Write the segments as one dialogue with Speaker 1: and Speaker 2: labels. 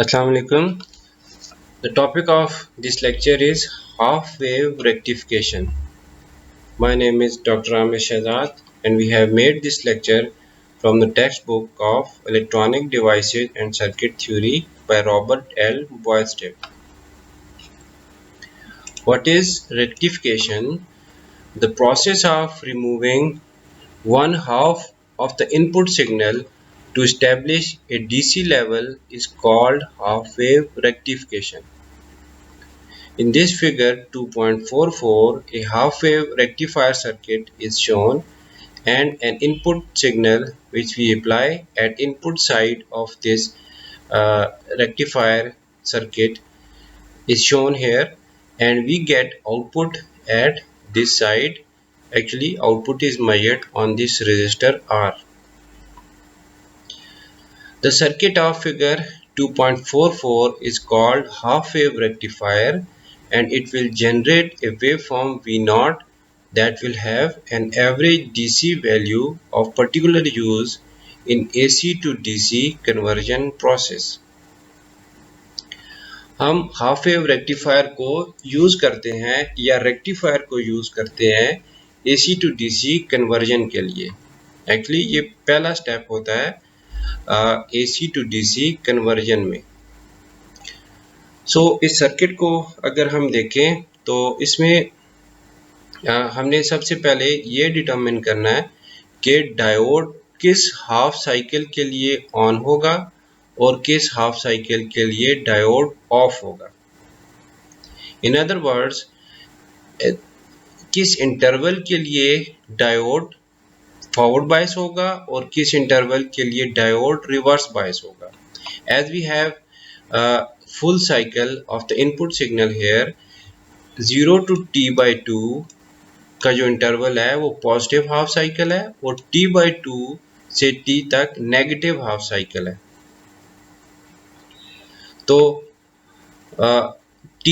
Speaker 1: Assalamu alaikum. The topic of this lecture is half wave rectification. My name is Dr. Ramesh Shahzad and we have made this lecture from the textbook of Electronic Devices and Circuit Theory by Robert L. Boylston. What is rectification? The process of removing one half of the input signal to establish a DC level is called half wave rectification. In this figure 2.44, a half-wave rectifier circuit is shown and an input signal which we apply at input side of this rectifier circuit is shown here, and we get output at this side. Actually, output is measured on this resistor R. The circuit of figure 2.44 is called half-wave rectifier, and it will generate a waveform V0 that will have an average DC value of particular use in AC to DC conversion process. हम half wave rectifier को use करते हैं या rectifier को use करते हैं AC to DC conversion के लिए. एक्चुअली ये पहला स्टेप होता है AC टू DC कन्वर्जन में. इस सर्किट को अगर हम देखें तो इसमें हमने सबसे पहले ये डिटरमिन करना है कि डायोड किस हाफ साइकिल के लिए ऑन होगा और किस हाफ साइकिल के लिए डायोड ऑफ होगा. इन अदर वर्ड्स, किस इंटरवल के लिए डायोड फॉरवर्ड बायस होगा और किस इंटरवल के लिए डायोड रिवर्स बायस होगा. As we have full cycle of the input signal here, 0 to t/2 का जो इंटरवल है वो पॉजिटिव हाफ साइकिल है और t/2 से t तक नेगेटिव हाफ साइकिल है. तो t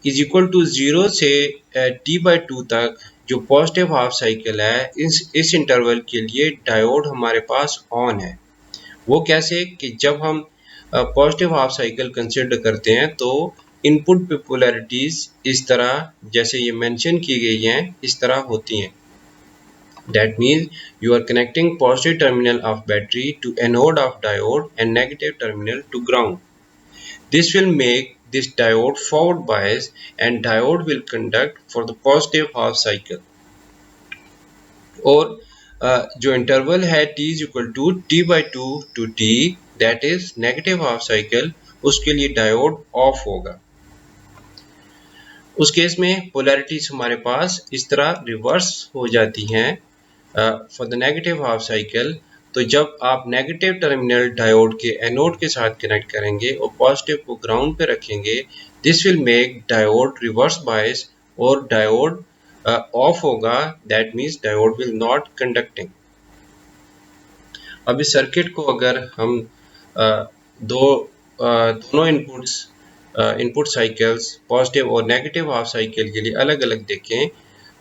Speaker 1: इज इक्वल टू 0 से t/2 तक जो पॉजिटिव हाफ साइकिल है, इस इंटरवल के लिए डायोड हमारे पास ऑन है. वो कैसे कि जब हम पॉजिटिव हाफ साइकिल कंसिडर करते हैं तो इनपुट पे पोलैरिटीज इस तरह जैसे ये मेंशन की गई हैं इस तरह होती हैं. That means you are connecting positive terminal of battery to anode of diode and negative terminal to ground. This will make this diode forward bias and diode will conduct for the positive half cycle. और जो interval है t is equal to t/2 to t, that is negative half cycle, उसके लिए diode off होगा. उस case में polarities हमारे पास इस तरह रिवर्स हो जाती हैं for the negative half cycle. तो जब आप नेगेटिव टर्मिनल डायोड के एनोड के साथ कनेक्ट करेंगे और पॉजिटिव को ग्राउंड पे रखेंगे, this will make diode reverse bias और डायोड ऑफ होगा. That means diode will not conducting. अब इस सर्किट को अगर हम दोनों इनपुट साइकिल्स पॉजिटिव और नेगेटिव हाफ साइकिल के लिए अलग अलग देखें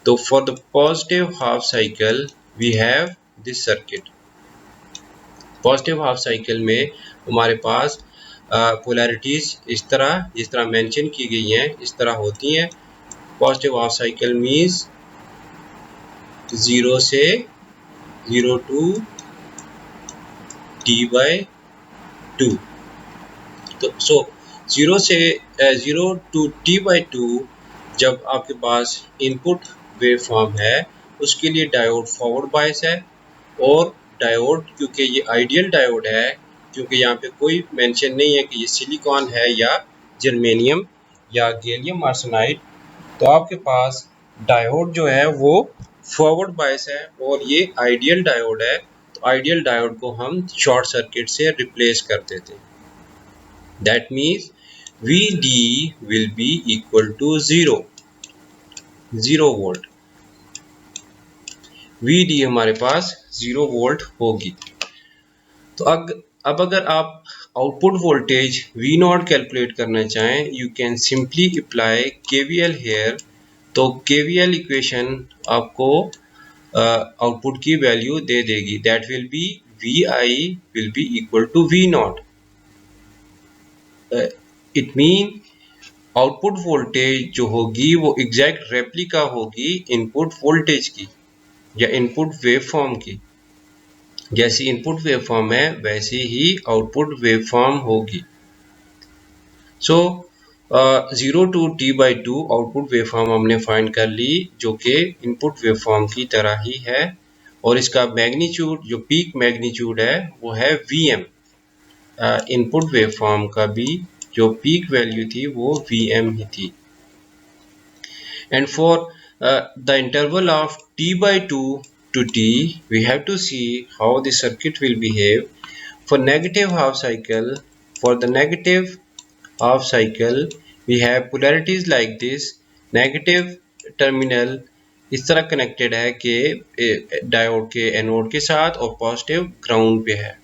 Speaker 1: तो for the positive half cycle we have this circuit. Positive half cycle में हमारे पास पोलैरिटीज इस तरह जिस तरह मेंशन की गई हैं इस तरह होती हैं. पॉजिटिव हाफ साइकिल मीन्स 0 से 0 to t/2. तो 0 से 0 to t/2 जब आपके पास इनपुट वेव फॉर्म है उसके लिए डायोड फॉरवर्ड बायस है. और डायोड क्योंकि ये आइडियल डायोड है, क्योंकि यहाँ पे कोई मेंशन नहीं है कि ये सिलिकॉन है या जर्मेनियम या गैलियम आर्सेनाइड, तो आपके पास डायोड जो है वो फॉरवर्ड बायस है और ये आइडियल डायोड है. तो आइडियल डायोड को हम शॉर्ट सर्किट से रिप्लेस कर देते हैं. That means VD will be equal to 0 volt. VD हमारे पास 0 वोल्ट होगी. तो अब अगर आप आउटपुट वोल्टेज V0 कैलकुलेट करना चाहें, you can simply apply KVL here. तो KVL इक्वेशन आपको आउटपुट की वैल्यू दे देगी. That will be VI will be equal to V0. It mean output voltage जो होगी वो एग्जैक्ट रेप्लिका होगी इनपुट वोल्टेज की या इनपुट वेवफॉर्म की। जैसी इनपुट वेवफॉर्म है वैसी ही आउटपुट वेवफॉर्म होगी। सो 0 टू t/2 आउटपुट वेवफॉर्म हमने फाइंड कर ली जो कि इनपुट वेवफॉर्म की तरह ही है, और इसका मैग्नीट्यूड जो पीक मैग्नीट्यूड है वो है Vm। इनपुट वेवफॉर्म का भी जो पीक वैल्यू थी वो Vm ही थी। And for the interval of t/2 to t, we have to see how the circuit will behave. For negative half cycle, for the negative half cycle, we have polarities like this. Negative terminal इस तरह connected है कि diode के anode के साथ और positive ground पे है।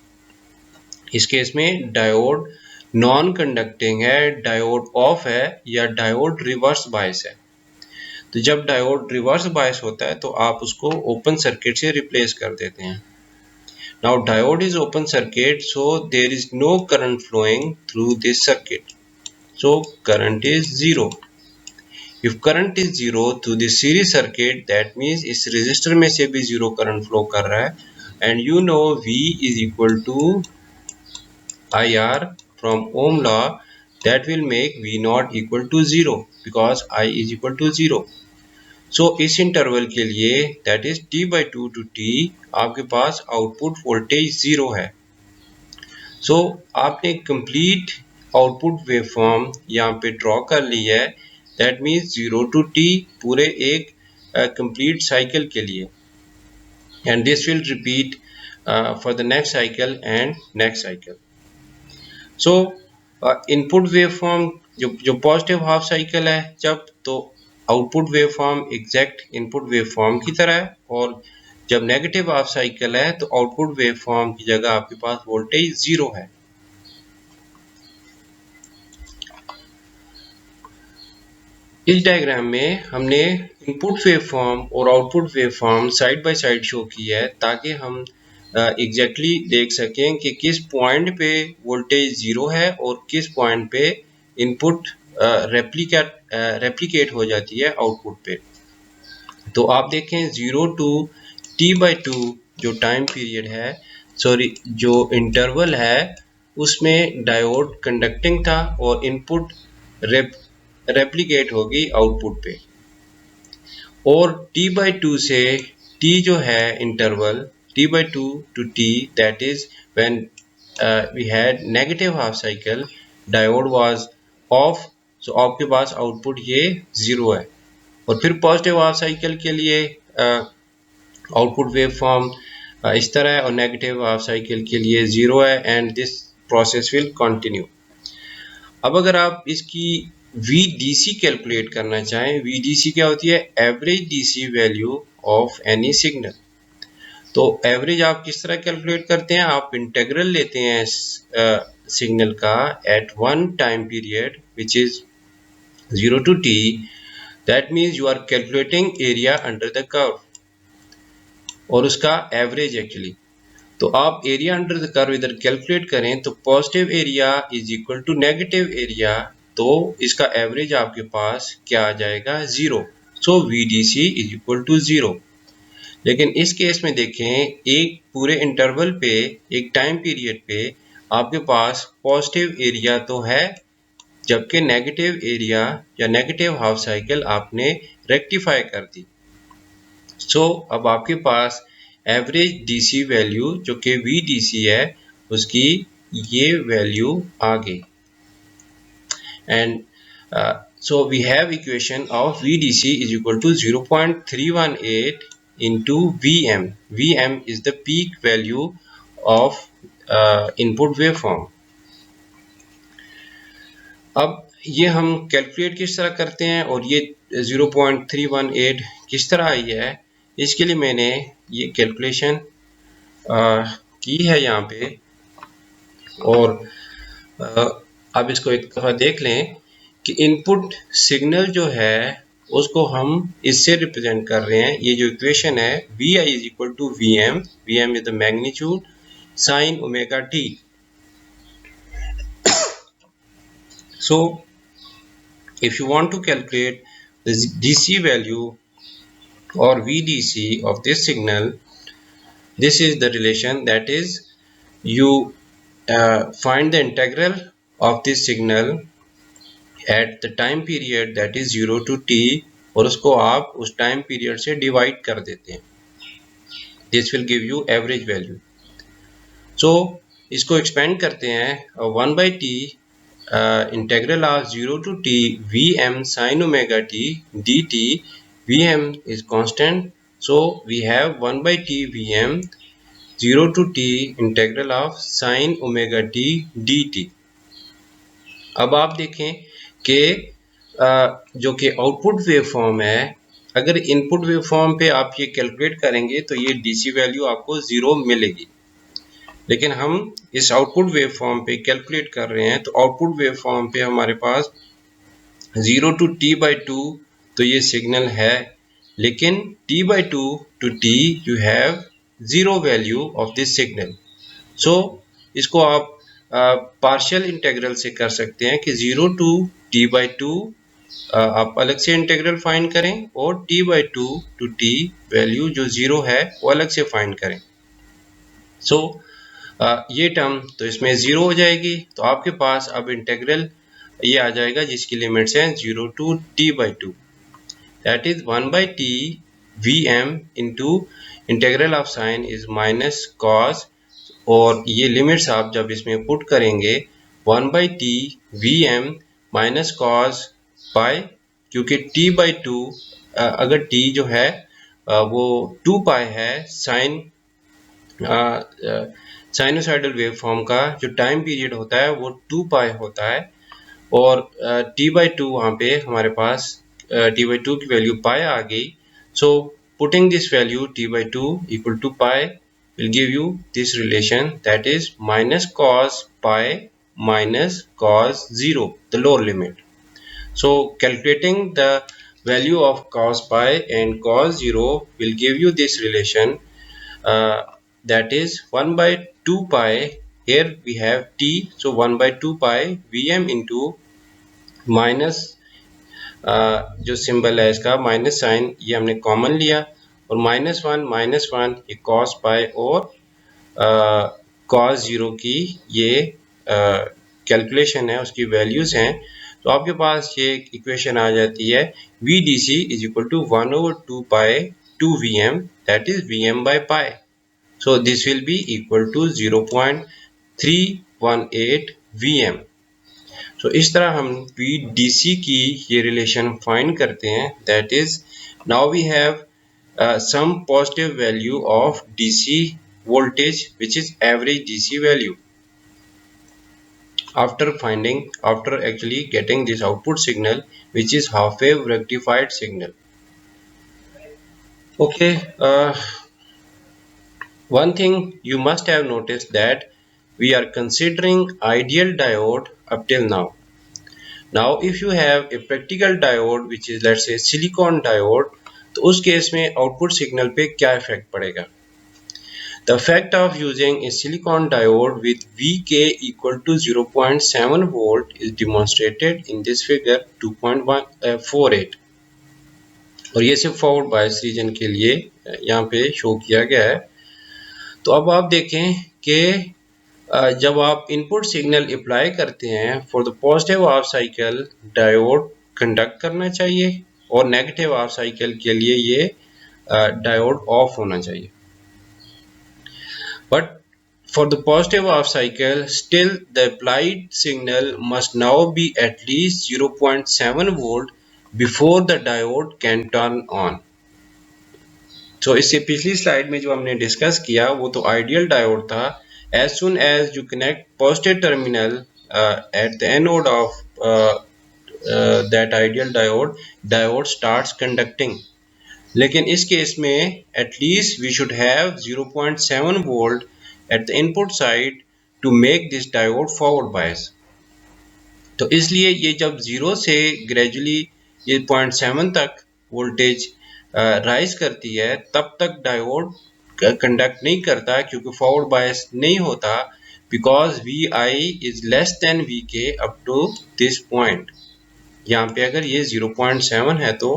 Speaker 1: इस केस में डायोड नॉन कंडक्टिंग है, डायोड ऑफ है या डायोड रिवर्स बायस है। तो जब डायोड रिवर्स बायस होता है तो आप उसको ओपन सर्किट से रिप्लेस कर देते हैं। Now diode is open circuit, so there is no current flowing through this circuit, so current is zero. If current is zero through this series circuit, that means इस resistor में से भी zero current flow कर रहा है, and you know V is equal to IR from Ohm law, that will make V naught equal to 0 because I is equal to 0. So इस interval के लिए that is t/2 to t आपके पास output voltage 0 है। So आपने complete output waveform यहाँ पे draw कर ली है, that means 0 to t पूरे एक कंप्लीट साइकिल के लिए, and this will repeat for the next cycle and next cycle. So input waveform जो पॉजिटिव हाफ साइकिल है जब, तो output waveform exact input waveform की तरह है, और जब नेगेटिव हाफ साइकिल है तो आउटपुट वेवफॉर्म की जगह आपके पास वोल्टेज 0 है। इस डायग्राम में हमने इनपुट वेवफॉर्म और output waveform side by side show की है ताकि हम एग्जैक्टली देख सकें कि किस पॉइंट पे वोल्टेज 0 है और किस पॉइंट पे इनपुट रेप्लिकेट हो जाती है आउटपुट पे। तो आप देखें 0 टू t/2 जो टाइम पीरियड है, सॉरी जो इंटरवल है, उसमें डायोड कंडक्टिंग था और इनपुट रेप्लिकेट होगी आउटपुट पे। और t/2 से t जो है interval t/2 to t, that is when we had negative half cycle, diode was off, so आपके पास आउटपुट ये 0 है। और फिर पॉजिटिव हाफ साइकिल के लिए आउटपुट वेवफॉर्म इस तरह है और नेगेटिव हाफ साइकिल के लिए 0 है, and this process will continue. अब अगर आप इसकी VDC कैलकुलेट करना चाहें, VDC क्या होती है? Average DC value of any signal. तो एवरेज आप किस तरह कैलकुलेट करते हैं? आप इंटीग्रल लेते हैं सिग्नल का at one time period which is 0 to t, that means you are calculating area under the curve और उसका एवरेज एक्चुअली। तो आप एरिया अंडर द कर्व इधर कैलकुलेट करें तो positive area is equal to negative area, तो इसका average आपके पास क्या आ जाएगा? 0। So VDC is equal to 0। लेकिन इस केस में देखें, एक पूरे इंटरवल पे, एक टाइम पीरियड पे आपके पास पॉजिटिव एरिया तो है, जबकि नेगेटिव एरिया या नेगेटिव हाफ साइकिल आपने रेक्टिफाई कर दी। सो अब आपके पास एवरेज DC वैल्यू जो कि VDC है उसकी ये वैल्यू आ गई, and so we have equation of VDC is equal to 0.318 into Vm. Vm is the peak value of input waveform. अब ये हम कैलकुलेट किस तरह करते हैं और ये 0.318 किस तरह आई है, इसके लिए मैंने ये कैलकुलेशन की है यहाँ पे, और अब इसको एक दफ़ा देख लें कि इनपुट सिग्नल जो है उसको हम इससे रिप्रेजेंट कर रहे हैं। ये जो इक्वेशन है Vi is equal to Vm, Vm is the magnitude sine omega t। So if you want to calculate the DC value or VDC of this signal, this is the relation, that is you find the integral of this signal at the time period that is 0 to t और उसको आप उस time period से divide कर देते हैं. This will give you average value. So इसको expand करते हैं 1 by t integral of 0 to t Vm sin omega t dt. Vm is constant, so we have 1 by t Vm 0 to t integral of sin omega t dt. अब आप देखें कि जो कि output waveform है, अगर इनपुट वेवफॉर्म पे आप ये कैलकुलेट करेंगे तो ये डीसी वैल्यू आपको 0 मिलेगी. लेकिन हम इस आउटपुट वेवफॉर्म पे कैलकुलेट कर रहे हैं, तो आउटपुट वेवफॉर्म पे हमारे पास 0 to t/2 तो ये सिग्नल है, लेकिन t/2 to t you have 0 value of this signal. So इसको आप पार्शियल इंटीग्रल से कर सकते हैं कि 0 to t/2 आप अलग से इंटीग्रल फाइंड करें और t/2 to t वैल्यू जो 0 है वो अलग से फाइंड करें. सो ये टर्म तो इसमें 0 हो जाएगी, तो आपके पास अब इंटीग्रल ये आ जाएगा जिसकी लिमिट्स हैं 0 to t/2, that is 1 by t Vm into integral of sine is minus cos, और ये लिमिट्स आप जब इसमें पुट करेंगे 1 by t Vm minus cos pi, क्योंकि t/2 अगर t जो है वो 2 पाई है, साइन साइनोसाइडल वेवफॉर्म का जो टाइम पीरियड होता है वो 2 पाई होता है, और t/2 वहाँ पे हमारे पास t/2 की वैल्यू पाई आ गई. So putting this value t/2 equal to pi will give you this relation, that is minus cos pi minus cos 0, the lower limit. So calculating the value of cos pi and cos 0 will give you this relation, that is 1 by 2 pi. Here we have t, so 1 by 2 pi Vm into minus जो symbol है इसका minus sign ये हमने common लिया, और -1 ये cos pi और cos 0 की ये कैलकुलेशन है, उसकी वैल्यूज हैं. तो आपके पास ये इक्वेशन आ जाती है VDC is equal to 1/2 pi 2 Vm, that is Vm by pi. So this will be equal to 0.318 Vm. तो इस तरह हम VDC की ये रिलेशन फाइंड करते हैं, that is now we have some positive value of DC voltage which is average DC value after actually getting this output signal which is half wave rectified signal. Okay, one thing you must have noticed that we are considering ideal diode up till now. Now if you have a practical diode which is let's say silicon diode, तो उस case में output signal पे क्या effect पड़ेगा. The effect of using a silicon diode with Vk equal to 0.7 volt is demonstrated in this figure 2.48, और ये सिर्फ forward bias reason के लिए यहाँ पे शो किया गया है. तो अब आप देखें कि जब आप इनपुट सिग्नल अप्लाई करते हैं for the positive half cycle diode conduct करना चाहिए, और नेगेटिव हाफ साइकिल के लिए ये डायोड ऑफ होना चाहिए. But for the positive half cycle still the applied signal must now be at least 0.7 volt before the diode can turn on. तो इससे पिछली स्लाइड में जो हमने डिस्कस किया वो तो आइडियल डायोड था. As soon as you connect positive terminal at the anode of that ideal diode starts conducting. लेकिन इस केस में at least we should have 0.7 volt at the input side to make this diode forward bias. तो इसलिए ये जब 0 से gradually ये 0.7 तक वोल्टेज राइज करती है, तब तक डायोड कंडक्ट नहीं करता क्योंकि फॉरवर्ड बायस नहीं होता. because Vi is less than Vk up to this point। यहाँ पे अगर ये 0.7 है तो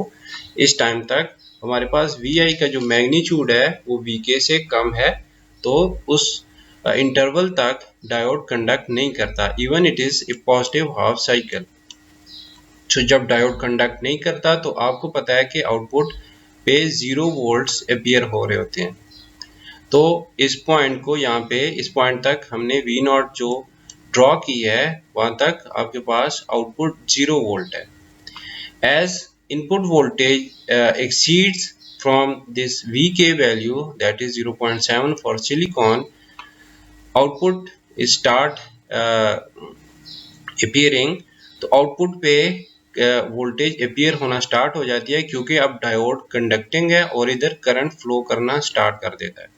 Speaker 1: इस टाइम तक हमारे पास Vi का जो मैग्नीट्यूड है वो Vk से कम है, तो उस इंटरवल तक डायोड कंडक्ट नहीं करता, even it is a positive half cycle. तो जब डायोड कंडक्ट नहीं करता तो आपको पता है कि आउटपुट पे 0 वोल्ट्स अपीयर हो रहे होते हैं। तो इस पॉइंट को यहाँ पे इस पॉइंट तक हमने V नॉट जो ड्रॉ की है वहां तक आपके पास आउटपुट 0 वोल्ट है। As input voltage exceeds from this Vk value, that is 0.7 for silicon, output start appearing। तो आउटपुट पे वोल्टेज अपीयर होना स्टार्ट हो जाती है क्योंकि अब डायोड कंडक्टिंग है और इधर करंट फ्लो करना स्टार्ट कर देता है।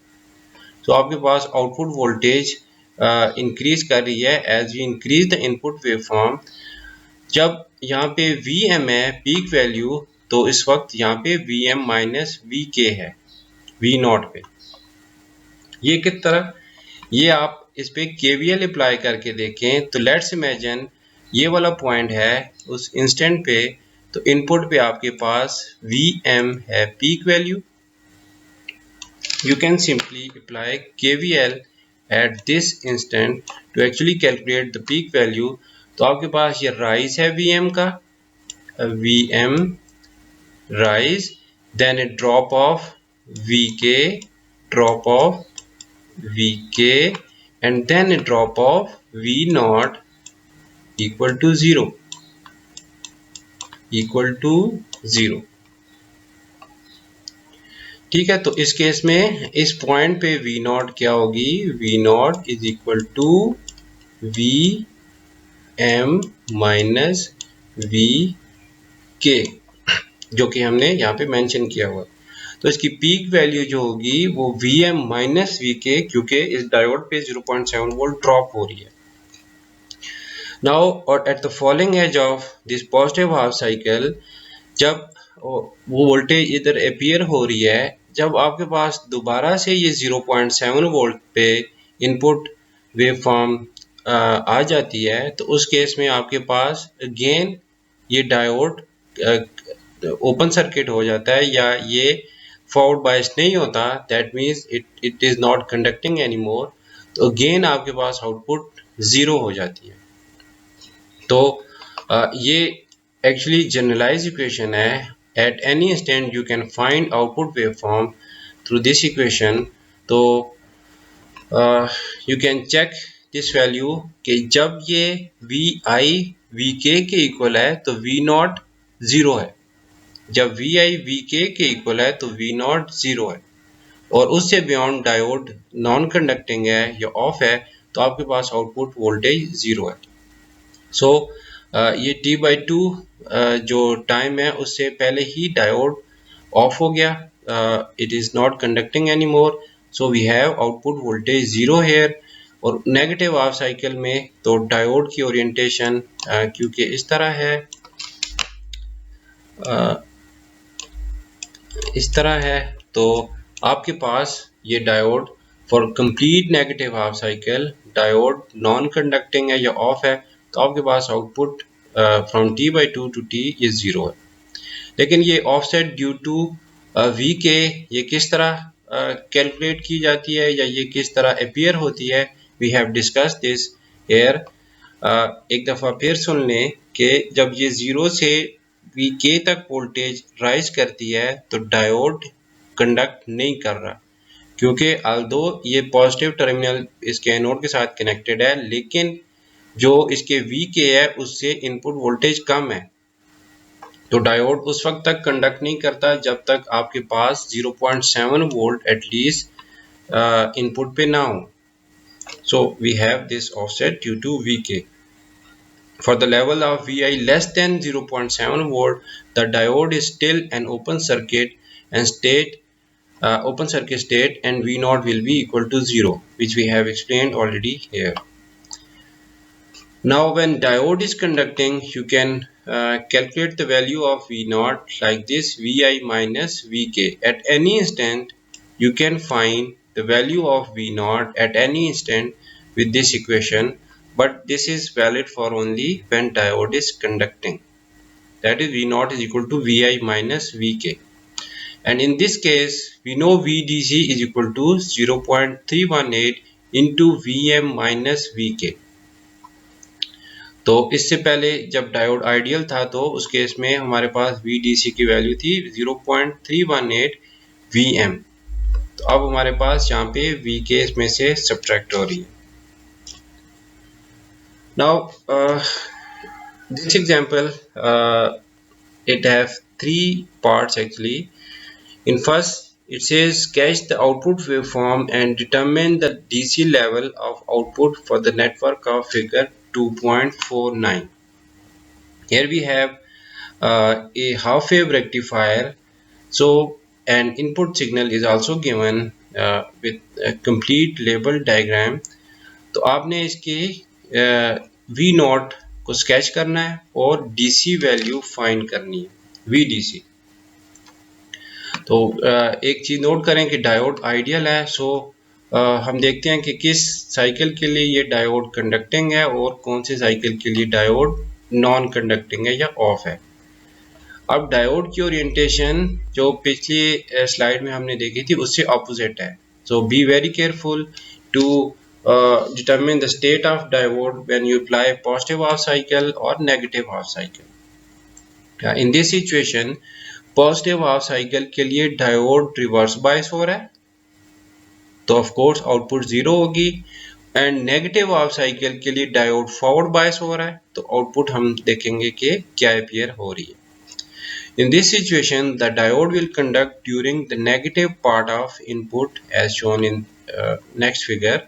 Speaker 1: तो आपके पास आउटपुट वोल्टेज इंक्रीज कर रही है as we increase the input waveform. जब यहाँ पे Vm है पीक वैल्यू, तो इस वक्त यहाँ पे Vm माइनस Vk है V नॉट पे। ये किस तरह, ये आप इस पे KVL अप्लाई करके देखें तो लेट्स इमेजिन ये वाला पॉइंट है उस इंस्टेंट पे, तो इनपुट पे आपके पास Vm है peak value. You can simply apply KVL at this instant to actually calculate the peak value। तो आपके पास ये राइज है Vm का, Vm rise, then a drop of Vk, drop of Vk, and then a drop of V naught equal to 0, equal to 0। ठीक है, तो इस केस में इस पॉइंट पे V नॉट क्या होगी, V naught is equal to Vm minus Vk, जो कि हमने यहाँ पे मेंशन किया हुआ। तो इसकी पीक वैल्यू जो होगी वो Vm माइनस Vk, क्योंकि इस डायोड पे 0.7 वोल्ट ड्रॉप हो रही है। नाउ और at the following edge of this positive half cycle, जब वो वोल्टेज इधर अपीयर हो रही है, जब आपके पास दोबारा से ये 0.7 वोल्ट पे इनपुट वेवफॉर्म आ जाती है, तो उस केस में आपके पास अगेन ये डायोड ओपन सर्किट हो जाता है, या ये फॉरवर्ड बायस नहीं होता, that means it is not conducting any मोर। तो अगेन आपके पास आउटपुट 0 हो जाती है। तो ये एक्चुअली जनरलाइज इक्वेशन है। At any instant you can find output waveform through this equation. तो you can check this value कि जब ये Vi Vk के इक्वल है तो V नॉट 0 है, जब Vi Vk के इक्वल है तो V नॉट 0 है, और उससे बियॉन्ड डायोड नॉन कंडक्टिंग है या ऑफ है, तो आपके पास आउटपुट वोल्टेज 0 है। सो ये T/2 जो टाइम है उससे पहले ही डायोड ऑफ हो गया, it is not conducting any more, so we have output voltage 0 here. और नेगेटिव हाफ साइकिल में तो डायोड की ओरिएंटेशन क्योंकि इस तरह है, इस तरह है, तो आपके पास ये diode for complete negative half cycle diode non conducting है या ऑफ है, तो आपके पास output from T/2 to T ये 0 है। लेकिन ये ऑफसेट ड्यू टू Vk ये किस तरह कैलकुलेट की जाती है या ये किस तरह अपीयर होती है, we have discuss this here. एक दफ़ा फिर सुन लें कि जब ये 0 से Vk तक वोल्टेज राइज करती है तो डायोड कंडक्ट नहीं कर रहा, क्योंकि अल्दो ये पॉजिटिव टर्मिनल इसके एनोड के साथ कनेक्टेड है, लेकिन जो इसके Vk है उससे इनपुट वोल्टेज कम है, तो डायोड उस वक्त तक कंडक्ट नहीं करता जब तक आपके पास 0.7 वोल्ट एटलीस्ट इनपुट पे ना हो। So we have this offset due to Vk। For the level of Vi less than 0.7 volt, the diode is still an open circuit state, and V naught will be equal to 0, which we have explained already here. Now when diode is conducting, you can calculate the value of V naught like this, Vi minus Vk. At any instant you can find the value of V naught at any instant with this equation, but this is valid for only when diode is conducting. That is, V0 is equal to Vi minus Vk. And in this case, we know VDC is equal to 0.318 into Vm minus Vk. तो इससे पहले जब diode ideal था तो उस case में हमारे पास VDC की वैल्यू थी 0.318 Vm. तो अब हमारे पास यहाँ पे Vk इसमें से सब्ट्रैक्ट हो रही है. Now this example it have three parts actually. In first, it says sketch the output waveform and determine the DC level of output for the network of figure 2.49. Here we have a half wave rectifier. So an input signal is also given with a complete label diagram. तो आपने इसके V0 को sketch करना है और DC value find करनी है VDC. तो एक चीज नोट करें कि डायोड आइडियल है. सो हम देखते हैं कि किस साइकिल के लिए ये डायोड कंडक्टिंग है और कौन से साइकिल के लिए डायोड नॉन कंडक्टिंग है या ऑफ है. अब डायोड की ओरिएंटेशन जो पिछली स्लाइड में हमने देखी थी उससे ऑपोजिट है. So be very careful to determine the state of diode when you apply positive half cycle or negative half cycle. In this situation, positive half cycle के लिए डायोड रिवर्स बायस हो रहा है तो ऑफ कोर्स आउटपुट 0 होगी. And negative half cycle के लिए diode forward bias हो रहा है तो आउटपुट हम देखेंगे कि क्या अपीयर हो रही है. In this situation, the diode will conduct during the negative part of input as shown in next figure,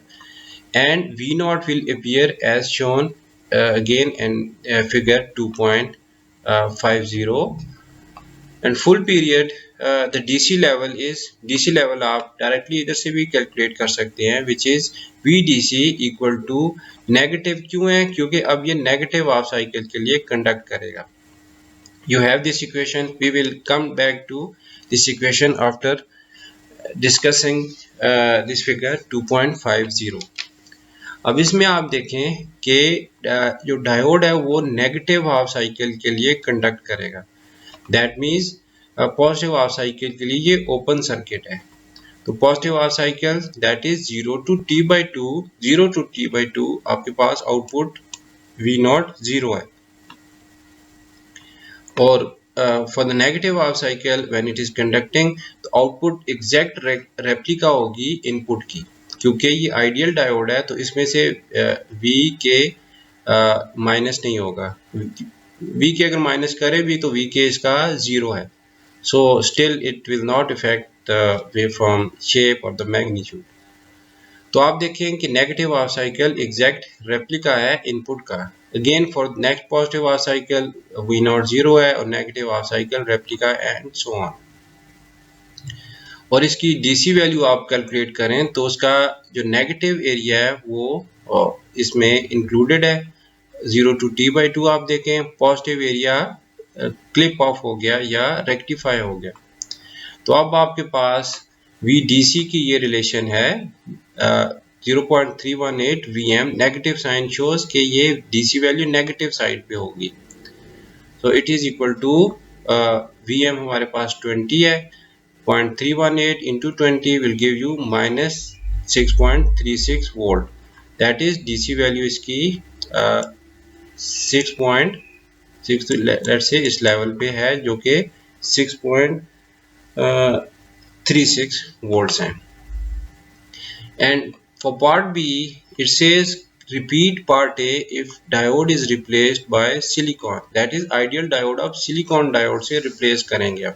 Speaker 1: and V0 will appear as shown again in figure 2.50. And full period the DC level आप directly इधर से भी calculate कर सकते हैं, which is VDC equal to negative. क्यों है? क्योंकि अब ये नेगेटिव हाफ साइकिल के लिए कंडक्ट करेगा. You have this equation. We will come back to this equation after discussing this figure 2.50. अब इसमें आप देखें कि जो डायोड है वो नेगेटिव हाफ साइकिल के लिए कंडक्ट करेगा. That means positive half cycle के लिए ये ओपन सर्किट है. तो positive half cycle that is 0 to t/2 आपके पास आउटपुट V0 0 है. और for the negative half cycle when it is conducting तो आउटपुट एग्जैक्ट रेप्लिका होगी इनपुट की. क्योंकि ये आइडियल डायोड है तो इसमें से V के माइनस नहीं होगा. V के अगर माइनस करे भी तो V के इसका 0 है. So still it will not effect the waveform shape और द मैग्नीट्यूड. तो आप देखें कि negative half cycle exact replica है इनपुट का. Again for next positive half cycle V0 0 है और negative half cycle replica and so on. और इसकी DC वैल्यू आप कैलकुलेट करें तो उसका जो नेगेटिव एरिया है वो इसमें इंक्लूडेड है. 0 to t/2 आप देखें, पॉजिटिव एरिया क्लिप ऑफ हो गया या रेक्टिफाई हो गया. तो अब आपके पास VDC की ये रिलेशन है 0.318 Vm. नेगेटिव साइन शोज कि ये DC वैल्यू नेगेटिव साइड पे होगी. So it is equal to Vm हमारे पास 20 है. 0.318 into 20 will give you minus 6.36 volt. That is DC value इसकी 6.6 let's say इस लेवल पे है जो कि 6.36 volts हैं. And for part B it says repeat part A if diode is replaced by silicon. That is ideal diode अब silicon diode से replace करेंगे. अब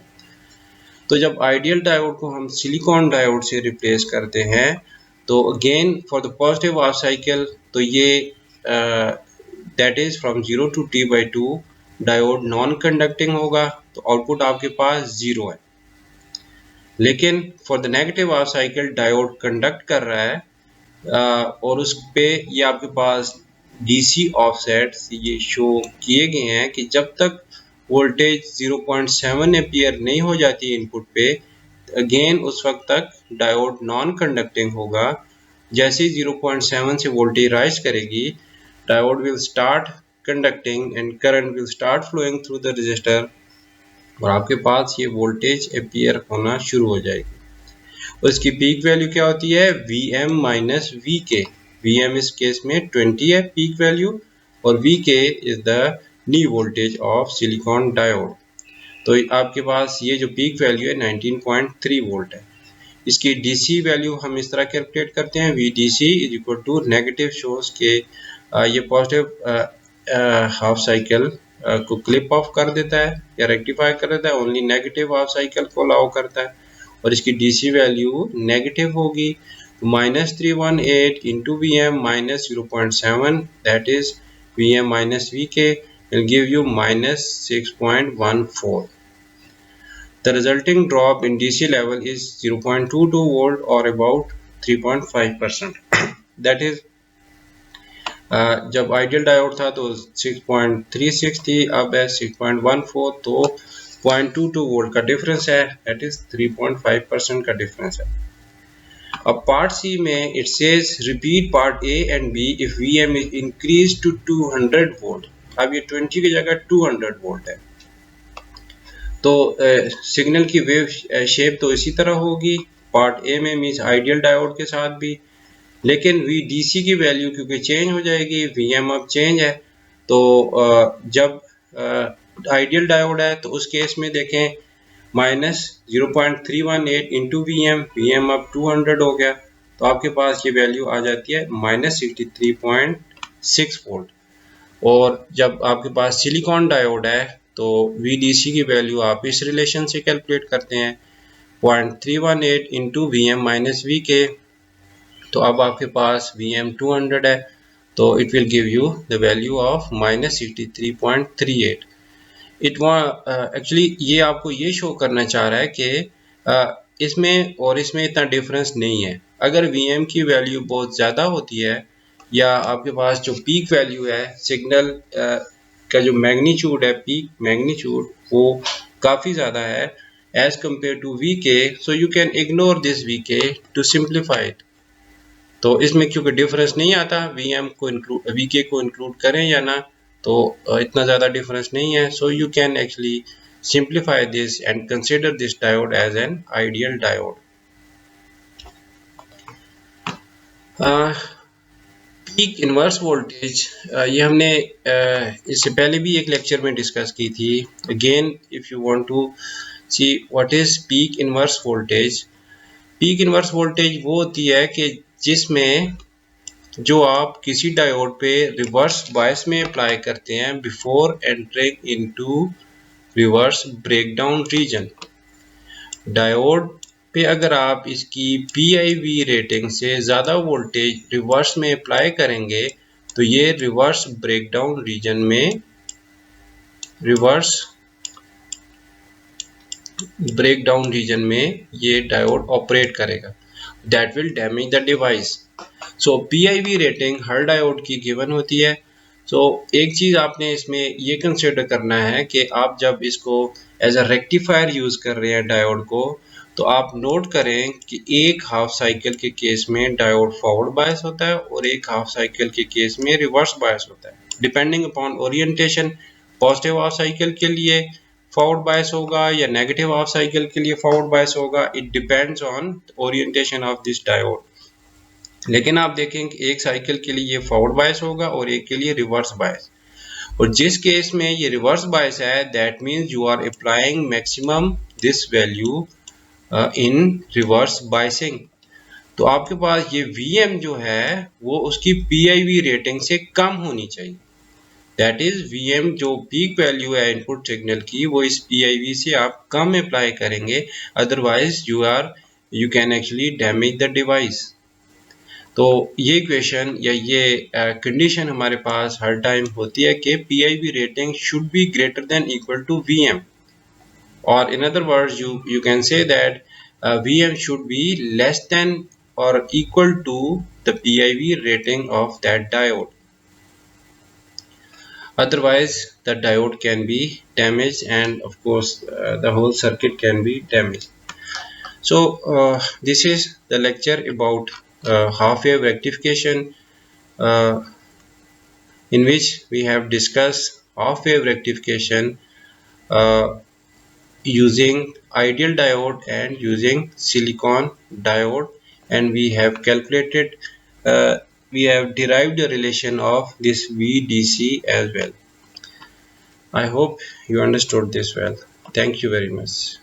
Speaker 1: तो जब आइडियल डायोड को हम सिलिकॉन डायोड से रिप्लेस करते हैं तो again for the positive half cycle तो ये that is from 0 to t/2 diode non conducting होगा तो आउटपुट आपके पास 0 है. लेकिन for the negative half cycle diode conduct कर रहा है और उस पे ये आपके पास DC ऑफसेट्स ये शो किए गए हैं कि जब तक वोल्टेज 0.7 एम्पियर नहीं हो जाती इनपुट पे अगेन उस वक्त तक डायोड नॉन कंडक्टिंग होगा जैसे ही 0.7 से वोल्टेज राइज करेगी, diode will start conducting and current will start flowing through the resistor, और आपके पास ये वोल्टेज अपीयर होना शुरू हो जाएगी। और इसकी पीक वैल्यू क्या होती है? Vm माइनस वी के। Vm इस केस में 20 है पीक वैल्यू, और Vk is the knee voltage of silicon diode. तो आपके पास ये जो पीक वैल्यू है 19.3 वोल्ट है। इसकी DC वैल्यू हम इस तरह कैलकुलेट करते हैं, VDC is equal to negative shows के ये पॉजिटिव हाफ साइकिल को क्लिप ऑफ कर देता है या रेक्टिफाई कर देता है, ओनली नेगेटिव हाफ साइकिल को अलाउ करता है, और इसकी DC वैल्यू नेगेटिव होगी। तो -318 into Vm minus 0.7, that is Vm minus Vk will give you -6.14. The resulting drop in DC level is 0.22 volt or about 3.5%. That is, जब ideal diode था तो 6.36 थी, अब है 6.14, तो 0.22 वोल्ट का डिफरेंस है, दैट इज 3.5% का डिफरेंस है। अब पार्ट सी में it says repeat part A and B if Vm is increase to 200 volt. अब ये 20 की जगह 200 वोल्ट है, तो सिग्नल की वेव शेप तो इसी तरह होगी पार्ट ए में, मीन्स आइडियल डायोड के साथ भी, लेकिन VDC की वैल्यू क्योंकि चेंज हो जाएगी, Vm अब चेंज है, तो जब आइडियल डायोड है तो उस केस में देखें -0.318 इंटू Vm अब 200 हो गया, तो आपके पास ये वैल्यू आ जाती है -63.6 वोल्ट। और जब आपके पास सिलिकॉन डायोड है तो VDC की वैल्यू आप इस रिलेशन से कैलकुलेट करते हैं 0.318 इंटू Vm माइनस Vk, तो अब आपके पास Vm 200 है, तो it will give you the value of -63.38। It actually ये आपको ये शो करना चाह रहा है कि इसमें और इसमें इतना डिफरेंस नहीं है। अगर Vm की वैल्यू बहुत ज़्यादा होती है या आपके पास जो पीक वैल्यू है सिग्नल का जो मैग्नीट्यूड है, पीक मैग्नीट्यूड वो काफ़ी ज़्यादा है as compare to Vk, so you can ignore this Vk to simplify it. तो इसमें क्योंकि डिफरेंस नहीं आता Vm को इंक्लूड Vk को इंक्लूड करें या ना, तो इतना ज़्यादा डिफरेंस नहीं है, सो you can actually simplify this and consider this diode as an ideal diode. Peak inverse voltage ये हमने इससे पहले भी एक लेक्चर में डिस्कस की थी। Again if you want to see what is peak inverse voltage, peak inverse voltage वो होती है कि जिसमें जो आप किसी डायोड पे रिवर्स बायस में अप्लाई करते हैं before entering into reverse breakdown region. Diode पे अगर आप इसकी PIV रेटिंग से ज़्यादा वोल्टेज रिवर्स में अप्लाई करेंगे तो ये रिवर्स ब्रेकडाउन रीजन में ये डायोड ऑपरेट करेगा, that will damage the device. So PIV rating her diode की गिवन होती है। सो एक चीज़ आपने इसमें ये कंसिडर करना है कि आप जब इसको एज अ रेक्टिफायर यूज़ कर रहे हैं डायोड को, तो आप नोट करें कि एक हाफ साइकिल के केस में डायोड फॉरवर्ड बायस होता है और एक हाफ साइकिल के केस में रिवर्स बायस होता है, depending upon orientation. Positive half cycle के लिए फॉरवर्ड बायस होगा या नेगेटिव हाफ साइकिल के लिए फॉरवर्ड बायस होगा, it depends on orientation of this diode. लेकिन आप देखें कि एक साइकिल के लिए ये फॉरवर्ड बायस होगा और एक के लिए रिवर्स बायस, और जिस केस में ये रिवर्स बायस है that means you are applying maximum this value in reverse biasing. तो आपके पास ये Vm जो है वो उसकी PIV रेटिंग से कम होनी चाहिए, दैट इज Vm जो पीक वैल्यू है इनपुट सिग्नल की वो इस PIV से आप कम अप्लाई करेंगे, otherwise you can actually damage the device. तो ये क्वेश्चन या ये कंडीशन हमारे पास हर टाइम होती है कि PIV rating should be greater than equal to Vm, or in other words you can say that Vm should be less than or equal to the PIV rating of that diode, otherwise the diode can be damaged and of course the whole circuit can be damaged. So this is the lecture about half wave rectification, uh, in which we have discussed half wave rectification uh, using ideal diode and using silicon diode, and we have calculated, uh, we have derived the relation of this VDC as well. I hope you understood this well. Thank you very much.